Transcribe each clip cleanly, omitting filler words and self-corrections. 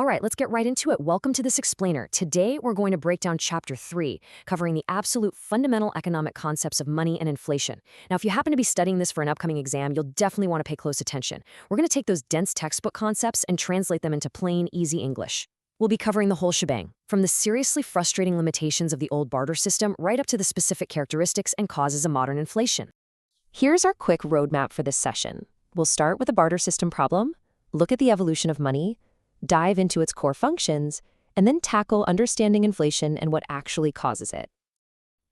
All right, let's get right into it. Welcome to this explainer. Today, we're going to break down Chapter 3, covering the absolute fundamental economic concepts of money and inflation. Now, if you happen to be studying this for an upcoming exam, you'll definitely want to pay close attention. We're going to take those dense textbook concepts and translate them into plain, easy English. We'll be covering the whole shebang, from the seriously frustrating limitations of the old barter system right up to the specific characteristics and causes of modern inflation. Here's our quick roadmap for this session. We'll start with the barter system problem, look at the evolution of money, dive into its core functions, and then tackle understanding inflation and what actually causes it.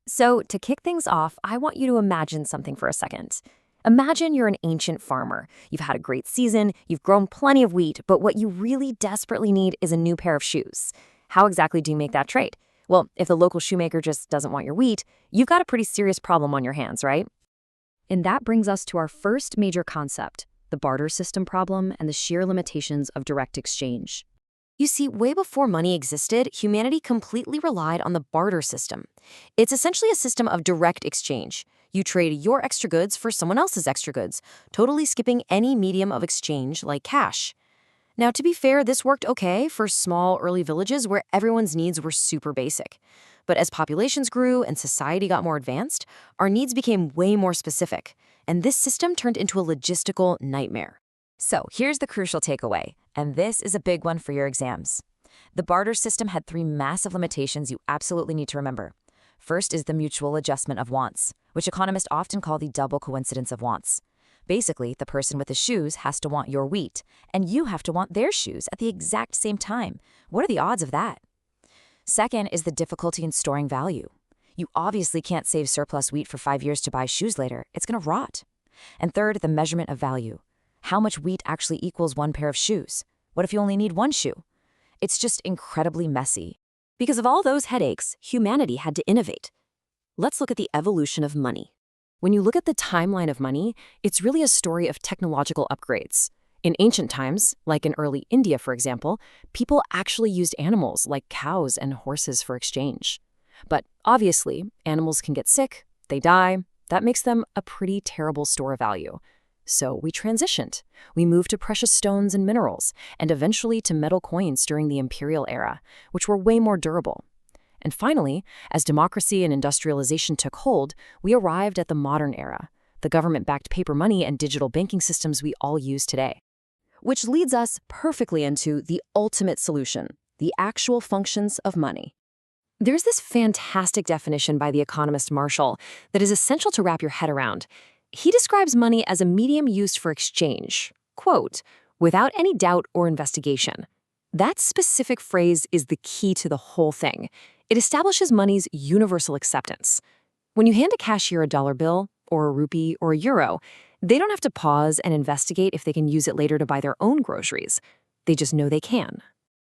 So, to kick things off, I want you to imagine something for a second. Imagine you're an ancient farmer. You've had a great season, you've grown plenty of wheat, but what you really desperately need is a new pair of shoes. How exactly do you make that trade? Well, if the local shoemaker just doesn't want your wheat, you've got a pretty serious problem on your hands, right? And that brings us to our first major concept, the barter system problem and the sheer limitations of direct exchange. You see, way before money existed, humanity completely relied on the barter system. It's essentially a system of direct exchange. You trade your extra goods for someone else's extra goods, totally skipping any medium of exchange like cash. Now, to be fair, this worked okay for small, early villages where everyone's needs were super basic. But as populations grew and society got more advanced, our needs became way more specific, and this system turned into a logistical nightmare. So here's the crucial takeaway, and this is a big one for your exams. The barter system had 3 massive limitations you absolutely need to remember. First is the mutual adjustment of wants, which economists often call the double coincidence of wants. Basically, the person with the shoes has to want your wheat, and you have to want their shoes at the exact same time. What are the odds of that? Second is the difficulty in storing value. You obviously can't save surplus wheat for 5 years to buy shoes later. It's going to rot. And third, the measurement of value. How much wheat actually equals 1 pair of shoes? What if you only need 1 shoe? It's just incredibly messy. Because of all those headaches, humanity had to innovate. Let's look at the evolution of money. When you look at the timeline of money, it's really a story of technological upgrades. In ancient times, like in early India, for example, people actually used animals like cows and horses for exchange. But obviously, animals can get sick, they die. That makes them a pretty terrible store of value. So we transitioned. We moved to precious stones and minerals, and eventually to metal coins during the imperial era, which were way more durable. And finally, as democracy and industrialization took hold, we arrived at the modern era, the government-backed paper money and digital banking systems we all use today. Which leads us perfectly into the ultimate solution, the actual functions of money. There's this fantastic definition by the economist Marshall that is essential to wrap your head around. He describes money as a medium used for exchange, quote, without any doubt or investigation. That specific phrase is the key to the whole thing. It establishes money's universal acceptance. When you hand a cashier a dollar bill, or a rupee, or a euro, they don't have to pause and investigate if they can use it later to buy their own groceries. They just know they can.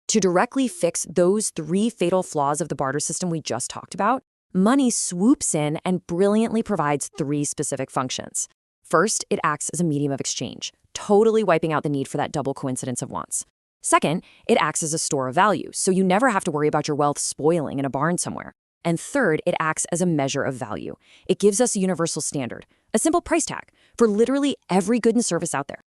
To directly fix those 3 fatal flaws of the barter system we just talked about, money swoops in and brilliantly provides 3 specific functions. First, it acts as a medium of exchange, totally wiping out the need for that double coincidence of wants. Second, it acts as a store of value, so you never have to worry about your wealth spoiling in a barn somewhere. And third, it acts as a measure of value. It gives us a universal standard, a simple price tag, for literally every good and service out there.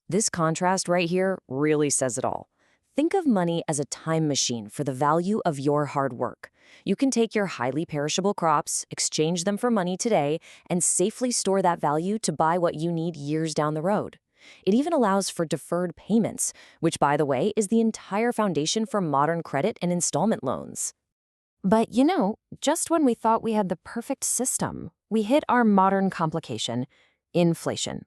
This contrast right here really says it all. Think of money as a time machine for the value of your hard work. You can take your highly perishable crops, exchange them for money today, and safely store that value to buy what you need years down the road. It even allows for deferred payments, which, by the way, is the entire foundation for modern credit and installment loans. But just when we thought we had the perfect system, we hit our modern complication, inflation.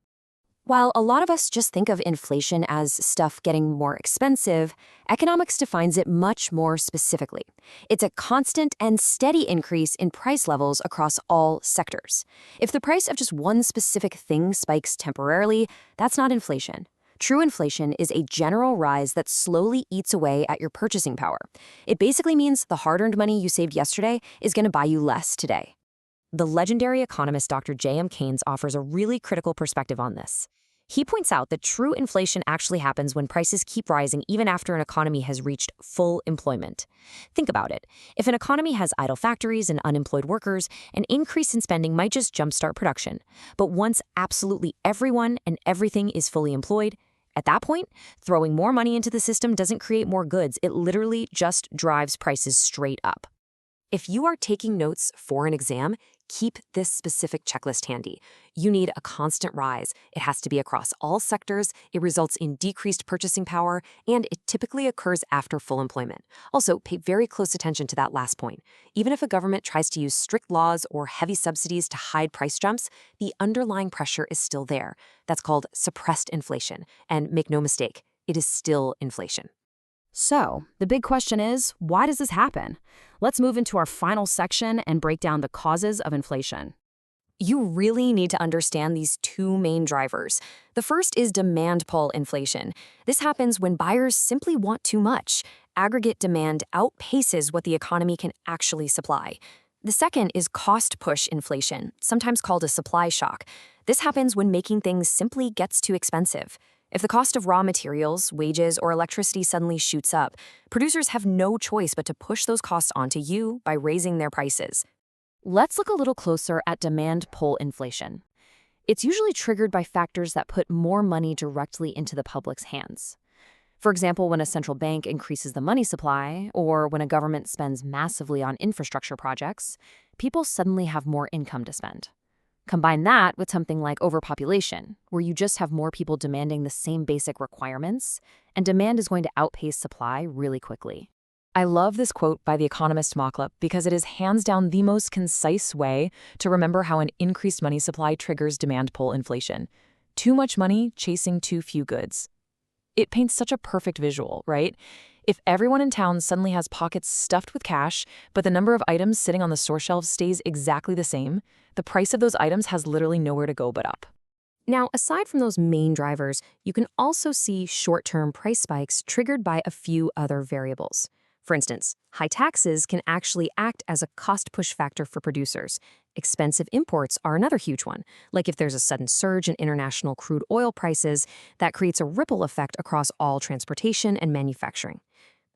While a lot of us just think of inflation as stuff getting more expensive, economics defines it much more specifically. It's a constant and steady increase in price levels across all sectors. If the price of just one specific thing spikes temporarily, that's not inflation. True inflation is a general rise that slowly eats away at your purchasing power. It basically means the hard-earned money you saved yesterday is going to buy you less today. The legendary economist Dr. J.M. Keynes offers a really critical perspective on this. He points out that true inflation actually happens when prices keep rising even after an economy has reached full employment. Think about it. If an economy has idle factories and unemployed workers, an increase in spending might just jumpstart production. But once absolutely everyone and everything is fully employed, At that point, throwing more money into the system doesn't create more goods. It literally just drives prices straight up. If you are taking notes for an exam, keep this specific checklist handy. You need a constant rise. It has to be across all sectors, it results in decreased purchasing power, and it typically occurs after full employment. Also, pay very close attention to that last point. Even if a government tries to use strict laws or heavy subsidies to hide price jumps, the underlying pressure is still there. That's called suppressed inflation. And make no mistake, it is still inflation. So, the big question is, why does this happen? Let's move into our final section and break down the causes of inflation. You really need to understand these two main drivers. The first is demand pull inflation. This happens when buyers simply want too much. Aggregate demand outpaces what the economy can actually supply. The second is cost push inflation, sometimes called a supply shock. This happens when making things simply gets too expensive. If the cost of raw materials, wages, or electricity suddenly shoots up, producers have no choice but to push those costs onto you by raising their prices. Let's look a little closer at demand pull inflation. It's usually triggered by factors that put more money directly into the public's hands. For example, when a central bank increases the money supply, or when a government spends massively on infrastructure projects, people suddenly have more income to spend. Combine that with something like overpopulation, where you just have more people demanding the same basic requirements, and demand is going to outpace supply really quickly. I love this quote by the economist Moklep because it is hands down the most concise way to remember how an increased money supply triggers demand pull inflation. Too much money chasing too few goods. It paints such a perfect visual, right? If everyone in town suddenly has pockets stuffed with cash, but the number of items sitting on the store shelves stays exactly the same, the price of those items has literally nowhere to go but up. Now, aside from those main drivers, you can also see short-term price spikes triggered by a few other variables. For instance, high taxes can actually act as a cost push factor for producers. Expensive imports are another huge one, like if there's a sudden surge in international crude oil prices, that creates a ripple effect across all transportation and manufacturing.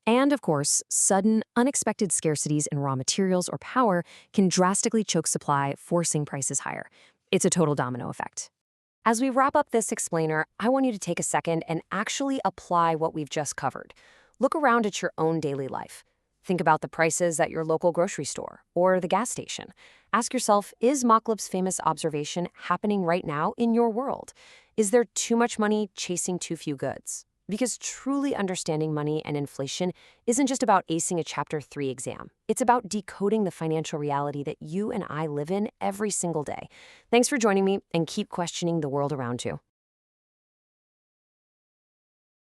And of course, sudden, unexpected scarcities in raw materials or power can drastically choke supply, forcing prices higher. It's a total domino effect. As we wrap up this explainer, I want you to take a second and actually apply what we've just covered. Look around at your own daily life. Think about the prices at your local grocery store or the gas station. Ask yourself, is Moklep's famous observation happening right now in your world? Is there too much money chasing too few goods? Because truly understanding money and inflation isn't just about acing a Chapter 3 exam. It's about decoding the financial reality that you and I live in every single day. Thanks for joining me, and keep questioning the world around you.